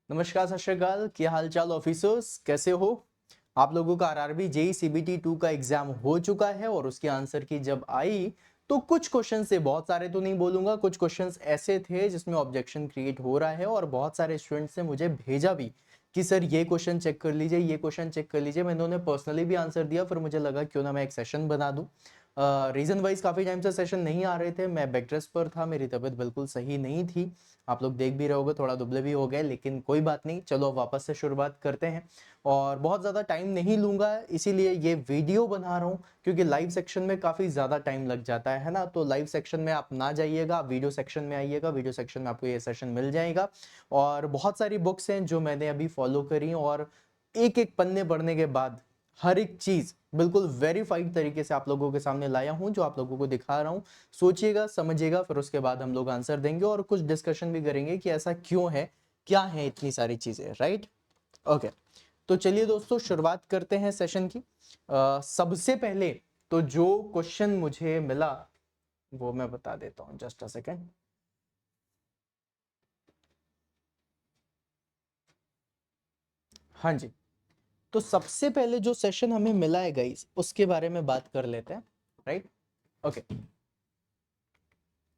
नमस्कार, सत श्री अकाल। क्या हाल चाल ऑफिसर्स, कैसे हो आप लोगों का? आरआरबी जेई सीबीटी 2 का एग्जाम हो चुका है और उसके आंसर की जब आई तो कुछ क्वेश्चन से, बहुत सारे तो नहीं बोलूंगा, कुछ क्वेश्चंस ऐसे थे जिसमें ऑब्जेक्शन क्रिएट हो रहा है और बहुत सारे स्टूडेंट्स ने मुझे भेजा भी कि सर ये क्वेश्चन चेक कर लीजिए, ये क्वेश्चन चेक कर लीजिए। मैंने उन्हें पर्सनली भी आंसर दिया, फिर मुझे लगा क्यों ना मैं एक सेशन बना दूं। रीजन वाइज काफी टाइम से सेशन नहीं आ रहे थे, मैं बेड रेस्ट पर था, मेरी तबीयत बिल्कुल सही नहीं थी। आप लोग देख भी रहे होगे, थोड़ा दुबले भी हो गए, लेकिन कोई बात नहीं, चलो अब वापस से शुरुआत करते हैं। और बहुत ज़्यादा टाइम नहीं लूंगा, इसीलिए ये वीडियो बना रहा हूँ, क्योंकि लाइव सेक्शन में काफ़ी ज़्यादा टाइम लग जाता है ना। तो लाइव सेक्शन में आप ना जाइएगा, आप वीडियो सेक्शन में आइएगा, वीडियो सेक्शन में आपको ये सेशन मिल जाएगा। और बहुत सारी बुक्स हैं जो मैंने अभी फॉलो करी, और एक एक पन्ने पढ़ने के बाद हर एक चीज बिल्कुल वेरीफाइड तरीके से आप लोगों के सामने लाया हूं, जो आप लोगों को दिखा रहा हूं। सोचिएगा, समझिएगा, फिर उसके बाद हम लोग आंसर देंगे और कुछ डिस्कशन भी करेंगे कि ऐसा क्यों है, क्या है इतनी सारी चीजें, राइट? ओके, तो चलिए दोस्तों, शुरुआत करते हैं सेशन की। सबसे पहले तो जो क्वेश्चन मुझे मिला वो मैं बता देता हूं, जस्ट अ सेकेंड। हाँ जी, तो सबसे पहले जो सेशन हमें मिला है गाइस, उसके बारे में बात कर लेते हैं, राइट? ओके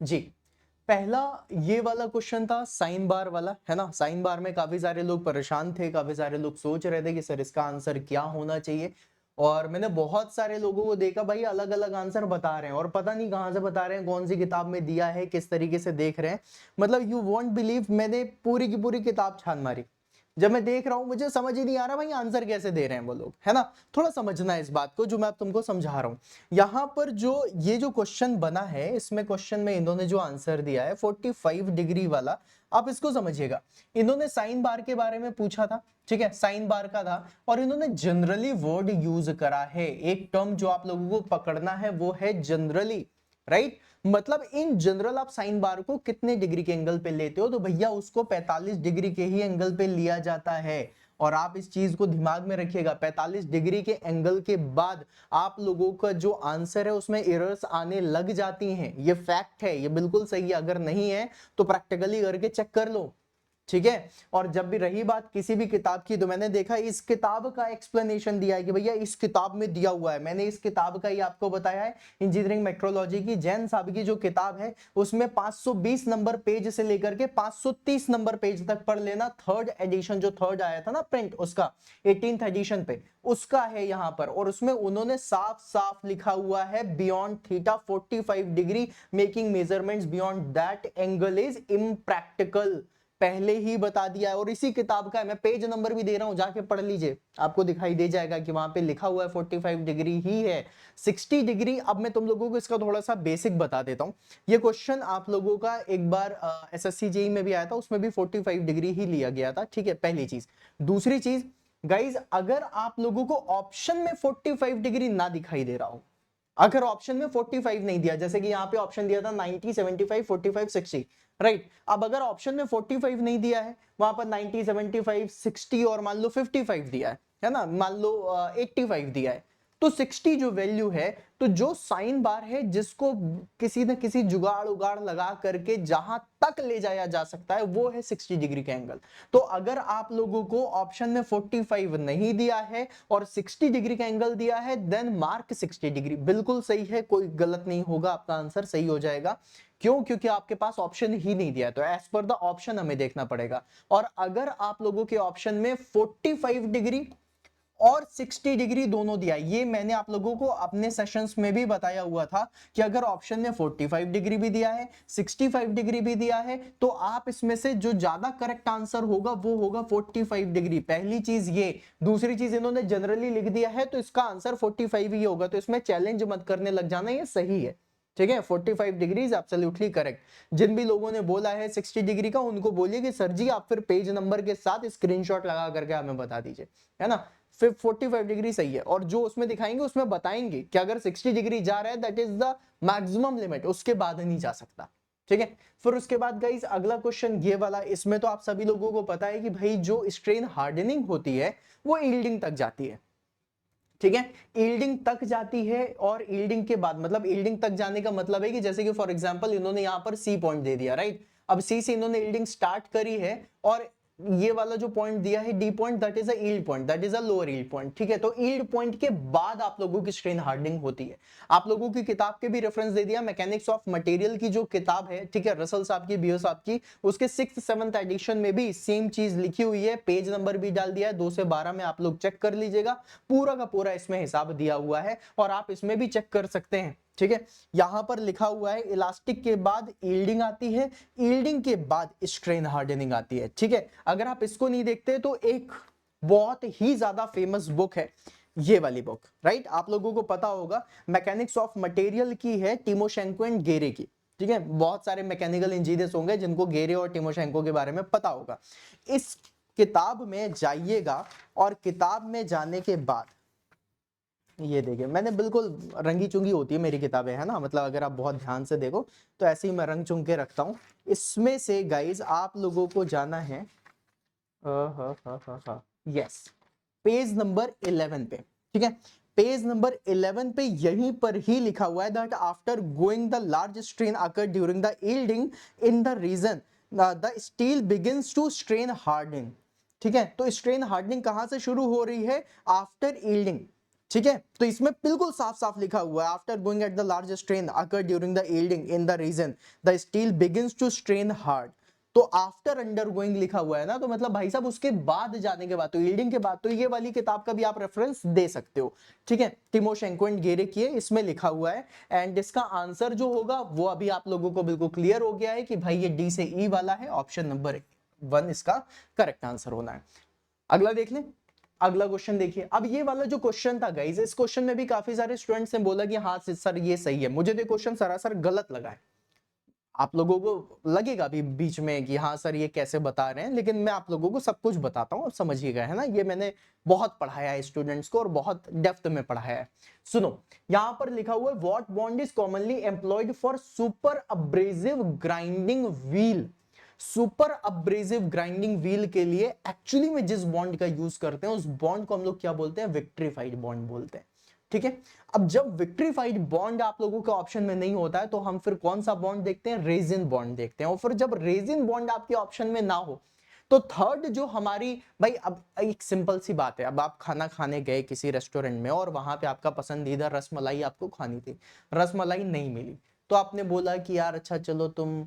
जी। पहला ये वाला क्वेश्चन था साइन बार वाला, है ना। साइन बार में काफी सारे लोग परेशान थे, काफी सारे लोग सोच रहे थे कि सर इसका आंसर क्या होना चाहिए। और मैंने बहुत सारे लोगों को देखा भाई, अलग अलग आंसर बता रहे हैं और पता नहीं कहां से बता रहे हैं, कौन सी किताब में दिया है, किस तरीके से देख रहे हैं। मतलब यू वॉन्ट बिलीव, मैंने पूरी की पूरी किताब छान मारी। जब मैं देख रहा हूं मुझे समझ ही नहीं आ रहा भाई आंसर कैसे दे रहे हैं वो लोग, है ना। थोड़ा समझना है इस बात को, जो मैं अब तुमको समझा रहा हूं। यहां पर जो ये जो क्वेश्चन बना है, इसमें क्वेश्चन में इन्होंने जो आंसर दिया है 45 डिग्री वाला, आप इसको समझिएगा। इन्होंने साइन बार के बारे में पूछा था, ठीक है, साइन बार का था, और इन्होंने जनरली वर्ड यूज करा है। एक टर्म जो आप लोगों को पकड़ना है वो है जनरली, राइट? मतलब इन जनरल आप साइन बार को कितने डिग्री के एंगल पे लेते हो, तो भैया उसको 45 डिग्री के ही एंगल पे लिया जाता है। और आप इस चीज को दिमाग में रखिएगा, 45 डिग्री के एंगल के बाद आप लोगों का जो आंसर है उसमें एरर्स आने लग जाती हैं। ये फैक्ट है, ये बिल्कुल सही है। अगर नहीं है तो प्रैक्टिकली करके चेक कर लो, ठीक है। और जब भी रही बात किसी भी किताब की, तो मैंने देखा इस किताब का एक्सप्लेनेशन दिया है कि भैया इस किताब में दिया हुआ है। मैंने इस किताब का ही आपको बताया है, इंजीनियरिंग मेट्रोलॉजी की जैन साहब की जो किताब है, उसमें 520 नंबर पेज से लेकर के 530 नंबर पेज तक पढ़ लेना। थर्ड एडिशन, जो थर्ड आया था ना प्रिंट, उसका 18th एडिशन पे उसका है यहां पर। और उसमें उन्होंने साफ साफ लिखा हुआ है, beyond theta 45 degree making measurements beyond that angle is impractical. पहले ही बता दिया है। और इसी किताब का है, मैं पेज नंबर भी दे रहा हूं, जाके पढ़ लीजिए, आपको दिखाई दे जाएगा कि वहां पे लिखा हुआ है 45 डिग्री ही है। 60 डिग्री, अब मैं तुम लोगों को इसका थोड़ा सा बेसिक बता देता हूं। ये क्वेश्चन आप लोगों का एक बार एसएससी जेई में भी आया था, उसमें भी 45 डिग्री ही लिया गया था, ठीक है, पहली चीज। दूसरी चीज गाइज, अगर आप लोगों को ऑप्शन में 45 डिग्री ना दिखाई दे रहा हो, अगर ऑप्शन में 45 नहीं दिया, जैसे कि यहाँ पे ऑप्शन दिया था 90, 75, 45, 60, राइट? अब अगर ऑप्शन में 45 नहीं दिया है, वहां पर 90, 75, 60 और मान लो 55 दिया है ना, मान लो 85 दिया है, तो 60 जो वैल्यू है, तो जो साइन बार है जिसको किसी न किसी जुगाड़ उगाड़ लगा करके जहां तक ले जाया जा सकता है, वो है 60 डिग्री का एंगल। तो अगर आप लोगों को ऑप्शन में 45 नहीं दिया है और 60 डिग्री का एंगल दिया है, देन मार्क 60 डिग्री, बिल्कुल सही है, कोई गलत नहीं होगा, आपका आंसर सही हो जाएगा। क्यों? क्योंकि आपके पास ऑप्शन ही नहीं दिया, तो एज पर द ऑप्शन हमें देखना पड़ेगा। और अगर आप लोगों के ऑप्शन में 45 डिग्री और 60 डिग्री दोनों दिया, ये मैंने आप लोगों को अपने सेशंस में भी बताया हुआ था कि अगर ऑप्शन में 45 डिग्री भी दिया है, 65 डिग्री भी दिया है, तो आप इसमें से जो ज्यादा करेक्ट आंसर होगा वो होगा 45 डिग्री। पहली चीज ये। दूसरी चीज, इन्होंने जनरली लिख दिया है तो इसका आंसर 45 ही होगा, तो इसमें चैलेंज मत करने लग जाना, ये सही है, ठीक है। 45 डिग्री इज एब्सोल्युटली करेक्ट। जिन भी लोगों ने बोला है 60 डिग्री का, उनको बोलिए कि सर जी आप फिर पेज नंबर के साथ स्क्रीनशॉट लगा करके हमें बता दीजिए, है ना। फिर 45 डिग्री सही है, और जो उसमें दिखाएंगे उसमें बताएंगे कि अगर 60 डिग्री जा रहा है that is the maximum limit, उसके बाद नहीं जा सकता, ठीक है। फिर उसके बाद गाइस अगला क्वेश्चन ये वाला, इसमें तो आप सभी लोगों को पता है कि भाई जो स्ट्रेन हार्डनिंग होती है वो यील्डिंग तक जाती है, ठीक है। यील्डिंग तक जाती है, और यील्डिंग के बाद, मतलब यील्डिंग तक जाने का मतलब है कि जैसे कि फॉर एग्जांपल इन्होंने यहां पर सी पॉइंट दे दिया, राइट? अब सी से इन्होंने यील्डिंग स्टार्ट करी है, और ये वाला जो पॉइंट दिया है D point, that is a yield point, that is a lower yield point, ठीक है। तो यील्ड पॉइंट के बाद आप लोगों की स्ट्रेन हार्डनिंग होती है। आप लोगों की किताब के भी रेफरेंस दे दिया, मैकेनिक्स ऑफ मटेरियल की जो किताब है, ठीक है, रसल साहब की, बीओ साहब की, उसके 6th-7th एडिशन में भी सेम चीज लिखी हुई है, पेज नंबर भी डाल दिया है, 2 से 12 में आप लोग चेक कर लीजिएगा, पूरा का पूरा इसमें हिसाब दिया हुआ है और आप इसमें भी चेक कर सकते हैं, ठीक है। यहां पर लिखा हुआ है इलास्टिक के बाद यील्डिंग आती है, यील्डिंग के बाद स्ट्रेन हार्डनिंग आती है, ठीक है। अगर आप इसको नहीं देखते तो एक बहुत ही ज्यादा फेमस बुक है ये वाली बुक, राइट, आप लोगों को पता होगा, मैकेनिक्स ऑफ मटेरियल की है, टिमोशेंको एंड गेरे की, ठीक है। बहुत सारे मैकेनिकल इंजीनियर्स होंगे जिनको गेरे और टिमोशेंको के बारे में पता होगा। इस किताब में जाइएगा और किताब में जाने के बाद ये देखिए, मैंने बिल्कुल रंगी चुंगी होती है मेरी किताबें, है ना, मतलब अगर आप बहुत ध्यान से देखो तो ऐसे ही मैं रंग चुंग के रखता हूं। इसमें से गाइज आप लोगों को जाना है यस, पेज नंबर 11 पे, ठीक है। पेज नंबर 11 पे यहीं पर ही लिखा हुआ है that after going the large strain occur during the yielding in the region the steel begins to strain hardening, ठीक है। तो स्ट्रेन हार्डनिंग कहां से शुरू हो रही है? आफ्टर यील्डिंग, ठीक है। तो इसमें बिल्कुल साफ साफ लिखा हुआ है after going at the large strain occur during the yielding in the region the steel begins to strain hard. तो आफ्टर अंडरगोइंग लिखा हुआ है ना, तो मतलब भाई साहब उसके बाद जाने के बाद, तो यील्डिंग के बाद, तो ये वाली किताब का भी आप रेफरेंस दे सकते हो, ठीक है। टिमोशेंको एंड गेरे की है, इसमें लिखा हुआ है। एंड इसका आंसर जो होगा वो अभी आप लोगों को बिल्कुल क्लियर हो गया है कि भाई ये डी से ई वाला है, ऑप्शन नंबर 1 इसका करेक्ट आंसर होना है। अगला देख लें, अगला क्वेश्चन देखिए। अब ये वाला जो क्वेश्चन था गाइस, इस क्वेश्चन में भी काफी सारे स्टूडेंट्स ने बोला कि हाँ सर ये सही है, मुझे तो क्वेश्चन सरासर गलत लगा है। आप लोगों को लगेगा भी बीच में कि हाँ सर ये कैसे बता रहे हैं, लेकिन मैं आप लोगों को सब कुछ बताता हूँ, समझिएगा, है ना। ये मैंने बहुत पढ़ाया है स्टूडेंट्स को और बहुत डेप्थ में पढ़ाया है। सुनो, यहाँ पर लिखा हुआ है what bond is commonly employed for super abrasive grinding wheel. Super abrasive grinding wheel के लिए एक्चुअली में जिस बॉन्ड का यूज करते हैं उस बॉन्ड को हम लोग क्या बोलते हैं? विट्रीफाइड बॉन्ड बोलते हैं, ठीक है। अब जब विट्रीफाइड बॉन्ड आप लोगों के ऑप्शन में नहीं होता है तो हम फिर कौन सा बॉन्ड देखते हैं? रेजिन बॉन्ड देखते हैं। और फिर जब रेजिन बॉन्ड आपके ऑप्शन में ना हो तो थर्ड जो हमारी, भाई अब एक सिंपल सी बात है, अब आप खाना खाने गए किसी रेस्टोरेंट में और वहां पे आपका पसंदीदा रसमलाई आपको खानी थी, रसमलाई नहीं मिली, तो आपने बोला कि यार अच्छा चलो तुम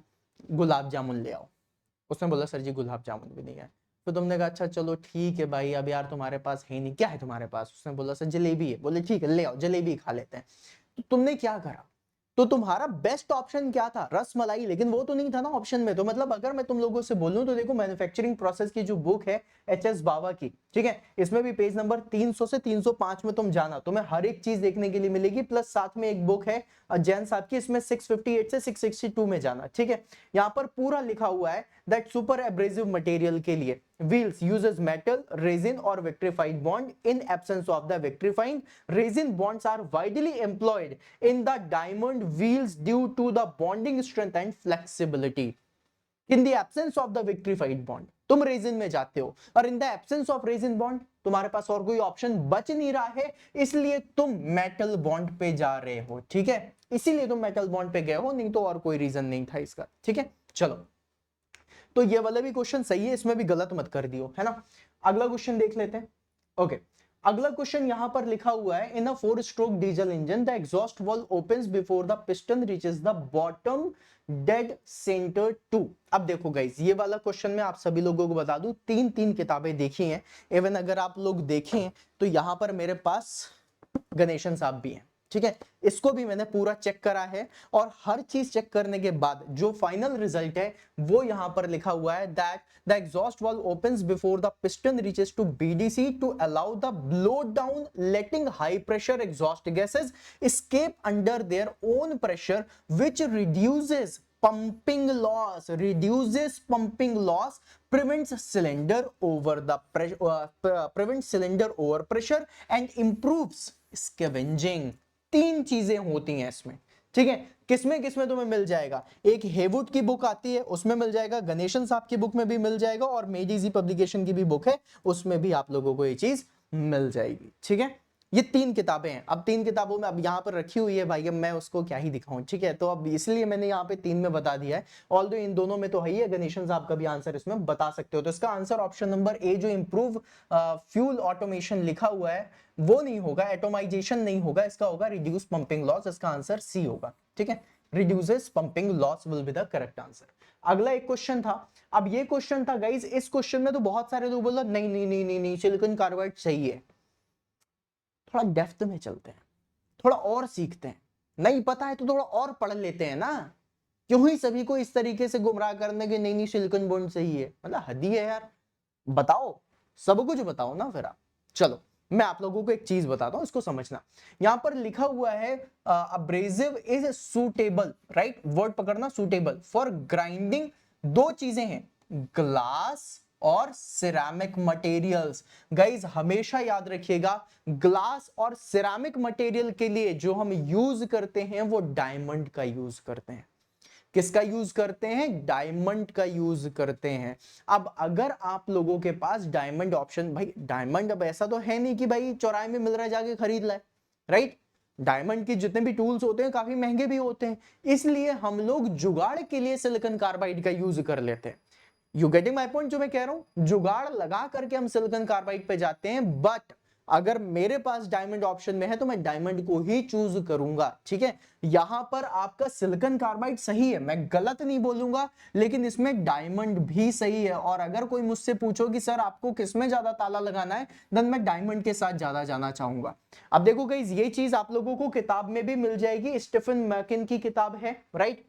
गुलाब जामुन ले आओ। उसने बोला सर जी गुलाब जामुन भी नहीं है। तो तुमने कहा अच्छा चलो ठीक है भाई, अब यार तुम्हारे पास है नहीं, क्या है तुम्हारे पास? उसने बोला सर जलेबी है। बोले ठीक है ले आओ, जलेबी खा लेते हैं। तो तुमने क्या करा? तो तुम्हारा बेस्ट ऑप्शन क्या था? रसमलाई, लेकिन वो तो नहीं था ना ऑप्शन में। तो मतलब अगर मैं तुम लोगों से बोलूं तो देखो, मैन्युफैक्चरिंग प्रोसेस की जो बुक है एच.एस. बावा की, ठीक है, इसमें भी पेज नंबर 300 से 305 में तुम जाना, तुम्हें हर एक चीज देखने के लिए मिलेगी। प्लस साथ में एक बुक है जैन साहब की, इसमें 658 से 662 में जाना, ठीक है। यहाँ पर पूरा लिखा हुआ है दैट सुपर एब्रेसिव मटेरियल के लिए wheels uses metal, resin or vitrified bond. In absence of the vitrifying, resin bonds are widely employed in the diamond wheels due to the bonding strength and flexibility. In the absence of the vitrified bond, तुम resin में जाते हो और in the absence of resin bond तुम्हारे पास और कोई option बच नहीं रहा है, इसलिए तुम मेटल बॉन्ड पे जा रहे हो, ठीक है। इसीलिए तुम मेटल बॉन्ड पे गए हो, नहीं तो और कोई रीजन नहीं था इसका, ठीक है। चलो, तो ये वाला भी क्वेश्चन सही है, इसमें भी गलत मत कर दियो, है ना। अगला क्वेश्चन देख लेते हैं। ओके, अगला क्वेश्चन यहां पर लिखा हुआ है in a four stroke diesel engine the exhaust valve opens before the piston reaches the bottom dead centre 2। अब देखो गाइस, ये वाला क्वेश्चन मैं आप सभी लोगों को बता दूं, 3 किताबें देखी हैं। इवन अगर आप लोग देखें तो यहां पर मेरे पास गणेशन साहब भी हैं, ठीक है। इसको भी मैंने पूरा चेक करा है और हर चीज चेक करने के बाद जो फाइनल रिजल्ट है वो यहां पर लिखा हुआ है that the exhaust valve opens before the piston reaches to BDC to allow the blow down, letting high pressure exhaust gases escape under their own pressure which reduces pumping loss, prevents cylinder over the pressure, prevents cylinder over pressure and improves scavenging। 3 चीजें होती हैं इसमें, ठीक है। किसमें किसमें तुम्हें मिल जाएगा? एक हेवुड की बुक आती है उसमें मिल जाएगा, गणेशन साहब की बुक में भी मिल जाएगा, और मेडीजी पब्लिकेशन की भी बुक है उसमें भी आप लोगों को ये चीज मिल जाएगी, ठीक है। ये 3 किताबें हैं। अब 3 किताबों में अब यहाँ पर रखी हुई है भाई, अब मैं उसको क्या ही दिखाऊं, ठीक है। तो अब इसलिए मैंने यहाँ पे 3 में बता दिया है। ऑल्दो इन दोनों में तो है ही है, गणेशन साहब का भी आंसर इसमें बता सकते हो। तो इसका आंसर ऑप्शन नंबर ए जो इंप्रूव फ्यूल ऑटोमेशन लिखा हुआ है वो नहीं होगा, एटोमाइजेशन नहीं होगा, इसका होगा रिड्यूस पंपिंग लॉस। इसका आंसर सी होगा, ठीक है। Reduces pumping loss will be the correct answer. अगला एक क्वेश्चन था। अब ये क्वेश्चन था गाइस, इस क्वेश्चन में तो बहुत सारे लोग बोल रहे नहीं नहीं नहीं नहीं नहीं सिलिकॉन कार्बाइड सही है। थोड़ा डेप्थ में चलते हैं, थोड़ा और सीखते हैं। नहीं पता है तो थोड़ा और पढ़ लेते हैं ना, क्यों ही सभी को इस तरीके से गुमराह करने के नहीं नहीं सिलिकॉन बॉन्ड सही है, मतलब हद ही है यार। बताओ, सब कुछ बताओ ना फिर आप। चलो मैं आप लोगों को एक चीज बताता हूं, इसको समझना। यहां पर लिखा हुआ है abrasive is suitable, right, word पकड़ना, सुटेबल फॉर ग्राइंडिंग। दो चीजें हैं, ग्लास और सिरेमिक मटेरियल्स। गाइज हमेशा याद रखिएगा, ग्लास और सिरेमिक मटेरियल के लिए जो हम यूज करते हैं वो डायमंड का यूज करते हैं। किसका यूज करते हैं? डायमंड का यूज करते हैं। अब अगर आप लोगों के पास डायमंड ऑप्शन, भाई डायमंड अब ऐसा तो है नहीं कि भाई चौराहे में मिल रहा है जाके खरीद लाए, राइट। डायमंड के जितने भी टूल्स होते हैं काफी महंगे भी होते हैं, इसलिए हम लोग जुगाड़ के लिए सिलिकॉन कार्बाइड का यूज कर लेते हैं। You getting my point? जो मैं कह रहा हूं, जुगाड़ लगा करके हम सिलिकॉन कार्बाइड पे जाते हैं। बट अगर मेरे पास डायमंड ऑप्शन में है तो मैं डायमंड को ही चूज करूंगा, ठीक है। यहां पर आपका सिलिकॉन कार्बाइड सही है, मैं गलत नहीं बोलूंगा, लेकिन इसमें डायमंड भी सही है। और अगर कोई मुझसे पूछो कि सर आपको किसमें ज्यादा ताला लगाना है, देन मैं डायमंड के साथ ज्यादा जाना चाहूंगा। अब देखो गाइस, ये चीज आप लोगों को किताब में भी मिल जाएगी, स्टीफन मैकिन की किताब है, राइट,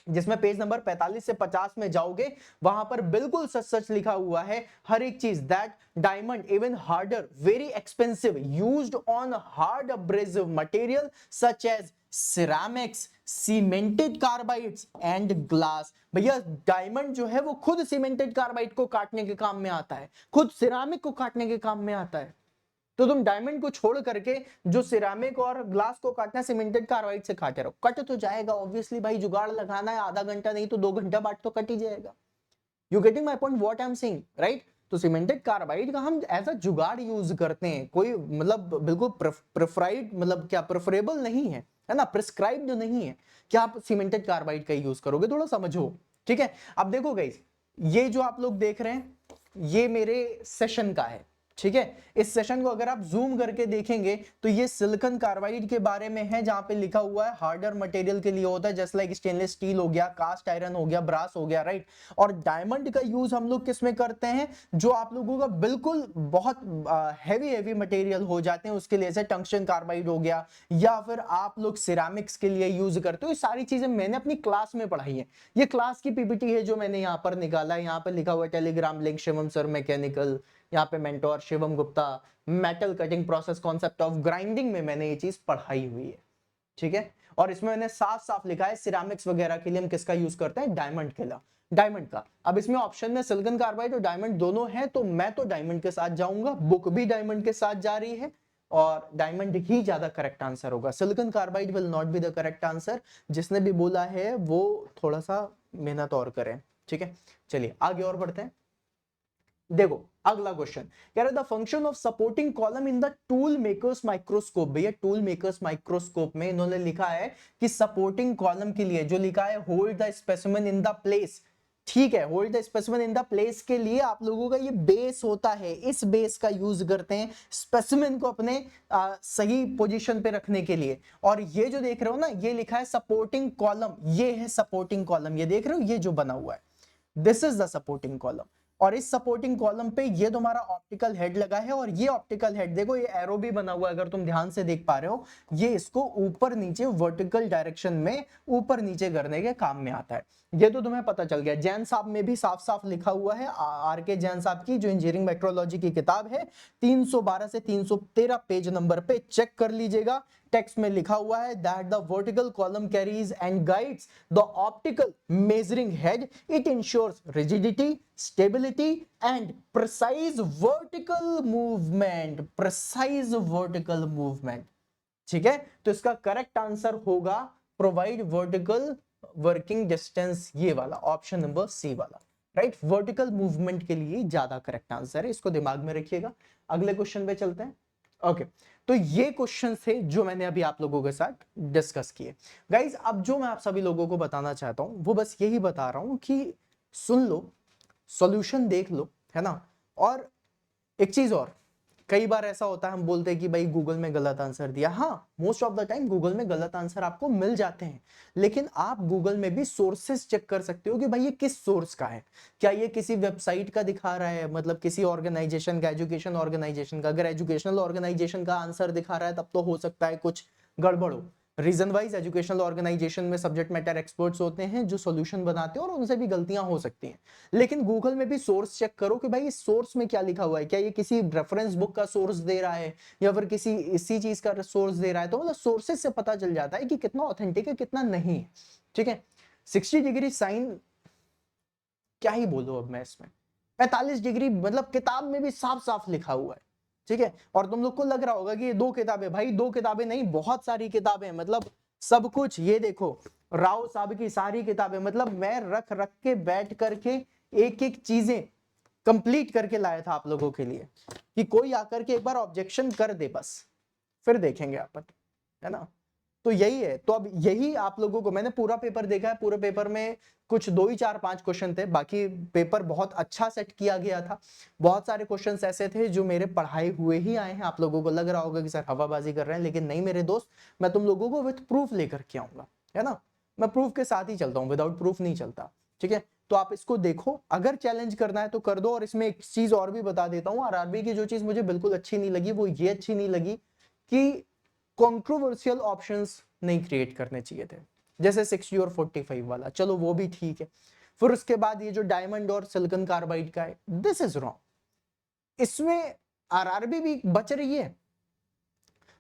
जिसमें पेज नंबर 45 से 50 में जाओगे, वहां पर बिल्कुल सच सच लिखा हुआ है हर एक चीज। That diamond even harder, very expensive, used on hard abrasive material such as ceramics, cemented carbides and glass. भैया डायमंड जो है वो खुद सीमेंटेड कार्बाइड को काटने के काम में आता है, खुद सिरेमिक को काटने के काम में आता है। तो तुम डायमंड को छोड़ करके जो सिरेमिक और ग्लास को काटना है, सीमेंटेड कार्बाइड से काटे रहो, कट तो जाएगा ऑब्वियसली भाई। जुगाड़ लगाना है, आधा घंटा नहीं तो 2 घंटा बाद तो कट ही जाएगा। You getting my point what I am saying, right. तो सीमेंटेड कार्बाइड का हम एज अ जुगाड़ यूज करते हैं, कोई मतलब बिल्कुल प्रेफराइड, मतलब क्या प्रेफरेबल नहीं है, है ना, प्रिस्क्राइब्ड नहीं है कि आप सीमेंटेड कार्बाइड का यूज करोगे, थोड़ा समझो, ठीक है। अब देखो गाइस, ये जो आप लोग देख रहे हैं ये मेरे सेशन का है, ठीक है। इस सेशन को अगर आप जूम करके देखेंगे तो ये सिलिकॉन कार्बाइड के बारे में है, जहां पे लिखा हुआ है हार्डर मटेरियल के लिए होता है, जैसे लाइक स्टेनलेस स्टील हो गया, कास्ट आयरन हो गया, ब्रास हो गया, राइट। और डायमंड का यूज हम लोग किस में करते हैं, जो आप लोगों का बिल्कुल बहुत हैवी मटेरियल हो जाते हैं उसके लिए, जैसे टंगस्टन कार्बाइड हो गया, या फिर आप लोग सिरेमिक्स के लिए यूज करते हो। ये सारी चीजें मैंने अपनी क्लास में पढ़ाई है, ये क्लास की पीपीटी है जो मैंने यहाँ पर निकाला है। यहाँ पर लिखा हुआ है Telegram link Shivam sir mechanical, यहाँ पे mentor Shivam Gupta, metal cutting process concept of grinding में मैंने ये चीज पढ़ाई हुई है, ठीक है। और इसमें मैंने साफ साफ लिखा है सिरेमिक्स वगैरह के लिए हम किसका यूज करते हैं, डायमंड के लिए, डायमंड का। अब इसमें ऑप्शन में सिलिकॉन कार्बाइड और डायमंड दोनों है, तो मैं तो डायमंड के साथ जाऊंगा, बुक भी डायमंड के साथ जा रही है, और डायमंड ही ज्यादा करेक्ट आंसर होगा। Silicon carbide will not be the correct answer. जिसने भी बोला है वो थोड़ा सा मेहनत और करें, ठीक है। चलिए आगे और बढ़ते हैं। देखो अगला क्वेश्चन कह रहा है the function of supporting column in the tool makers microscope. भैया टूल मेकर्स माइक्रोस्कोप में इन्होंने लिखा है कि सपोर्टिंग कॉलम के लिए जो लिखा है hold the specimen in the place, ठीक है, hold the specimen in the place के लिए आप लोगों का ये बेस होता है, इस बेस का यूज करते हैं स्पेसिमेन को अपने सही पोजीशन पे रखने के लिए। और ये जो देख रहे हो ना, ये लिखा है सपोर्टिंग कॉलम, ये है सपोर्टिंग कॉलम, ये देख रहे हो, ये जो बना हुआ है, this is the supporting column. और इस सपोर्टिंग कॉलम पे ये तुम्हारा ऑप्टिकल हेड लगा है, और ये ऑप्टिकल हेड देखो ये एरो भी बना हुआ है, अगर तुम ध्यान से देख पा रहे हो, ये इसको ऊपर नीचे वर्टिकल डायरेक्शन में ऊपर नीचे करने के काम में आता है। ये तो तुम्हें पता चल गया। जैन साहब में भी साफ साफ लिखा हुआ है, आर के जैन साहब की जो इंजीनियरिंग मेट्रोलॉजी की किताब है, 312 से 313 पेज नंबर पे चेक कर लीजिएगा। टेक्स्ट में लिखा हुआ है that the vertical column carries and guides the optical measuring head, it ensures rigidity, stability and precise vertical movement, precise vertical movement, ठीक है। तो इसका करेक्ट आंसर होगा प्रोवाइड वर्टिकल वर्किंग डिस्टेंस, ये वाला ऑप्शन नंबर सी वाला, right. Vertical movement के लिए ज्यादा करेक्ट आंसर है, इसको दिमाग में रखिएगा। अगले क्वेश्चन पे चलते हैं। ओके तो ये क्वेश्चन थे जो मैंने अभी आप लोगों के साथ डिस्कस किए। गाइज अब जो मैं आप सभी लोगों को बताना चाहता हूं वो बस यही बता रहा हूं कि सुन लो, सॉल्यूशन देख लो, है ना। और एक चीज और, कई बार ऐसा होता है हम बोलते हैं कि भाई गूगल में गलत आंसर दिया। हाँ, most of the time Google में गलत आंसर आपको मिल जाते हैं, लेकिन आप गूगल में भी सोर्सेस चेक कर सकते हो कि भाई ये किस सोर्स का है। क्या ये किसी वेबसाइट का दिखा रहा है, मतलब किसी ऑर्गेनाइजेशन का, एजुकेशन ऑर्गेनाइजेशन का। अगर एजुकेशनल ऑर्गेनाइजेशन का आंसर दिखा रहा है तब तो हो सकता है कुछ गड़बड़ हो। रीजन वाइज एजुकेशनल ऑर्गेनाइजेशन में सब्जेक्ट मैटर एक्सपर्ट्स होते हैं जो सॉल्यूशन बनाते हैं और उनसे भी गलतियां हो सकती हैं। लेकिन गूगल में भी सोर्स चेक करो कि भाई इस सोर्स में क्या लिखा हुआ है, क्या ये किसी रेफरेंस बुक का सोर्स दे रहा है या फिर किसी इसी चीज का सोर्स दे रहा है। तो मतलब सोर्सेज से पता चल जाता है कि कितना ऑथेंटिक है कितना नहीं है। ठीक है, 60 डिग्री साइन क्या ही बोलो अब मैं इसमें, 45 डिग्री मतलब किताब में भी साफ साफ लिखा हुआ है। ठीक है, और तुम लोग को लग रहा होगा कि ये 2 किताबें, भाई 2 किताबें नहीं, बहुत सारी किताबें, मतलब सब कुछ। ये देखो राव साहब की सारी किताबें, मतलब मैं रख रख के बैठ करके एक एक चीजें कंप्लीट करके लाया था आप लोगों के लिए कि कोई आकर के एक बार ऑब्जेक्शन कर दे बस, फिर देखेंगे अपन, है ना। तो यही है। तो अब यही आप लोगों को, मैंने पूरा पेपर देखा है, पूरे पेपर में कुछ 2 ही 4 5 क्वेश्चन थे, बाकी पेपर बहुत अच्छा सेट किया गया था। बहुत सारे क्वेश्चंस ऐसे थे जो मेरे पढ़ाए हुए ही आए हैं। आप लोगों को लग रहा होगा कि सर हवाबाजी कर रहे हैं, लेकिन नहीं मेरे दोस्त, मैं तुम लोगों को विथ प्रूफ लेकर के आऊंगा, है ना। मैं प्रूफ के साथ ही चलता हूँ, विदाउट प्रूफ नहीं चलता। ठीक है, तो आप इसको देखो, अगर चैलेंज करना है तो कर दो। और इसमें एक चीज और भी बता देता हूँ, आरआरबी की जो चीज मुझे बिल्कुल अच्छी नहीं लगी वो ये अच्छी नहीं लगी कि कंट्रोवर्शियल ऑप्शंस नहीं क्रिएट करने चाहिए थे, जैसे 60 और 45 वाला। चलो वो भी ठीक है। फिर उसके बाद ये जो डायमंड और सिलिकॉन कार्बाइड का है, दिस इज रॉन्ग। इसमें आरआरबी भी बच रही है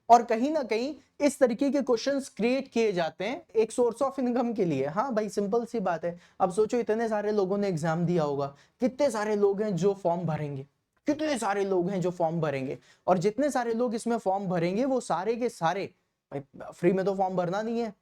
और कहीं ना कहीं इस तरीके के क्वेश्चंस क्रिएट किए जाते हैं एक सोर्स ऑफ इनकम के लिए। हाँ भाई, सिंपल सी बात है। अब सोचो इतने सारे लोगों ने एग्जाम दिया होगा, कितने सारे लोग हैं जो फॉर्म भरेंगे, कितने सारे लोग हैं जो फॉर्म भरेंगे, और जितने सारे लोग इसमें फॉर्म भरेंगे वो सारे के सारे, भाई फ्री में तो फॉर्म भरना नहीं है।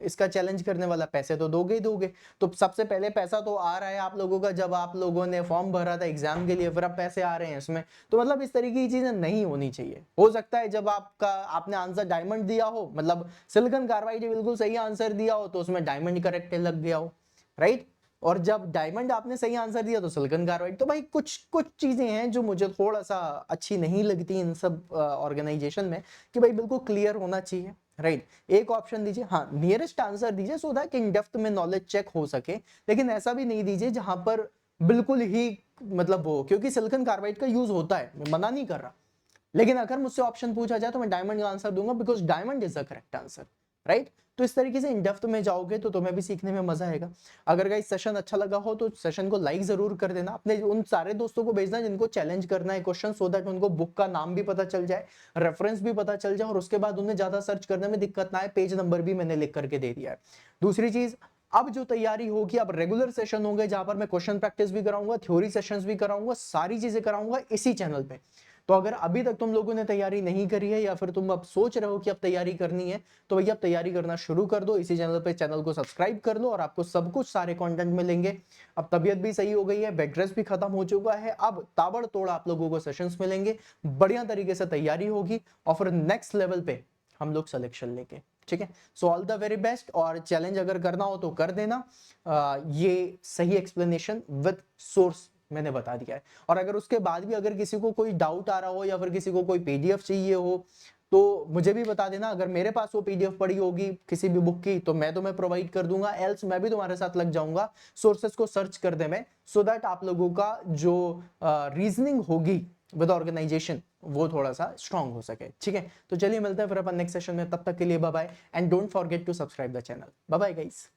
इसका चैलेंज करने वाला पैसे तो दोगे ही दोगे। तो सबसे पहले पैसा तो आ रहा है आप लोगों का जब आप लोगों ने फॉर्म भरा था एग्जाम के लिए, फिर अब पैसे आ रहे हैं इसमें। तो मतलब इस तरीके की चीजें नहीं होनी चाहिए। हो सकता है जब आपने आंसर डायमंड दिया हो, मतलब सिलिकॉन कार्बाइड बिल्कुल सही आंसर दिया हो, तो उसमें डायमंड करेक्ट लग गया हो, राइट। और जब डायमंड आपने सही आंसर दिया तो सिलिकॉन कार्बाइड। तो भाई कुछ कुछ चीजें हैं जो मुझे थोड़ा सा अच्छी नहीं लगती इन सब ऑर्गेनाइजेशन में, कि भाई बिल्कुल क्लियर होना चाहिए, राइट। एक ऑप्शन दीजिए, हाँ नियरेस्ट आंसर दीजिए, सो दैट इन डेप्थ में नॉलेज चेक हो सके। लेकिन ऐसा भी नहीं दीजिए जहां पर बिल्कुल ही मतलब वो, क्योंकि सिलिकॉन कार्बाइड का यूज होता है, मैं मना नहीं कर रहा, लेकिन अगर मुझसे ऑप्शन पूछा जाए तो मैं डायमंड का आंसर दूंगा, because diamond is the correct answer, right. तो इस तरीके से इन डेप्थ में जाओगे तो तुम्हें भी सीखने में मजा आएगा। अगर गाइस सेशन अच्छा लगा हो तो सेशन को लाइक जरूर कर देना, अपने उन सारे दोस्तों को भेजना जिनको चैलेंज करना है क्वेश्चन, सो दैट उनको बुक का नाम भी पता चल जाए, रेफरेंस भी पता चल जाए, और उसके बाद उन्हें ज्यादा सर्च करने में दिक्कत ना आए। पेज नंबर भी मैंने लिख करके दे दिया है। दूसरी चीज, अब जो तैयारी होगी, अब रेगुलर सेशन होंगे जहां पर मैं क्वेश्चन प्रैक्टिस भी कराऊंगा, थ्योरी सेशंस भी कराऊंगा, सारी चीजें कराऊंगा इसी चैनल पे। तो अगर अभी तक तुम लोगों ने तैयारी नहीं करी है या फिर तुम अब सोच रहे हो कि अब तैयारी करनी है, तो भैया अब तैयारी करना शुरू कर दो इसी चैनल पे। चैनल को सब्सक्राइब कर लो और आपको सब कुछ सारे कंटेंट मिलेंगे। अब तबीयत भी सही हो गई है, बेड रेस्ट भी खत्म हो चुका है, अब ताबड़तोड़ आप लोगों को सेशंस मिलेंगे, बढ़िया तरीके से तैयारी होगी और फिर नेक्स्ट लेवल पे हम लोग सिलेक्शन लेके। ठीक है, so all the very best. और चैलेंज अगर करना हो तो कर देना। ये सही एक्सप्लेनेशन विद सोर्स मैंने बता दिया है। और अगर उसके बाद भी अगर किसी को कोई डाउट आ रहा हो या फिर किसी को कोई पीडीएफ चाहिए हो तो मुझे भी बता देना। अगर मेरे पास वो पीडीएफ पड़ी होगी किसी भी बुक की तो मैं तुम्हें प्रोवाइड कर दूंगा, एल्स मैं भी तुम्हारे साथ लग जाऊंगा सोर्सेस को सर्च कर दे मैं, सो दैट आप लोगों का जो रीजनिंग होगी विद ऑर्गेनाइजेशन वो थोड़ा सा स्ट्रांग हो सके। ठीक है, तो चलिए मिलते हैं फिर अपन नेक्स्ट सेशन में। तब तक के लिए bye bye, and don't forget to subscribe the channel. Bye bye guys.